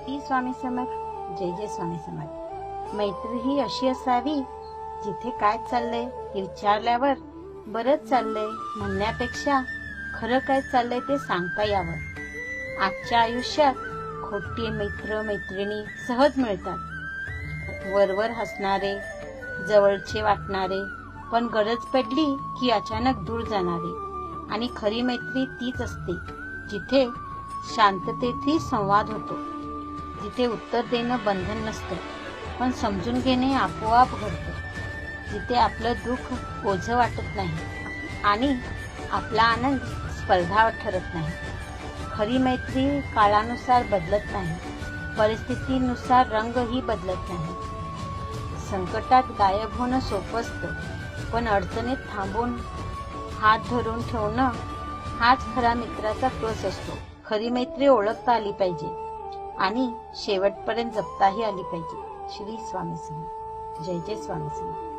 श्री स्वामी समर्थ. जय जय स्वामी समर्थ. मैत्री ही अशी असावी जिथे काय चाललंय हे विचारल्यावर बरंच चाललंय म्हणण्यापेक्षा खरं काय चाललंय ते सांगता यावं. आजच्या आयुष्यात खोटे मित्र मैत्रिणी सहज मिळतात. वरवर हसणारे, जवळचे वाटणारे, पण गरज पडली की अचानक दूर जाणारे. आणि खरी मैत्री तीच असते जिथे शांततेतही संवाद होतो, जिथे उत्तर देणं बंधन नसतं पण समजून घेणे आपोआप घडतं, जिथे आपलं दुःख ओझं वाटत नाही आणि आपला आनंद स्पर्धा ठरत नाही. खरी मैत्री काळानुसार बदलत नाही, परिस्थितीनुसार रंगही बदलत नाही. संकटात गायब होणं सोपं असतं, पण अडचणीत थांबून हात धरून ठेवणं हाच खरा मित्राचा कस असतो. खरी मैत्री ओळखता आली पाहिजे आणि शेवटपर्यंत जपताही आली पाहिजे. श्री स्वामी समर्थ. जय जय स्वामी समर्थ.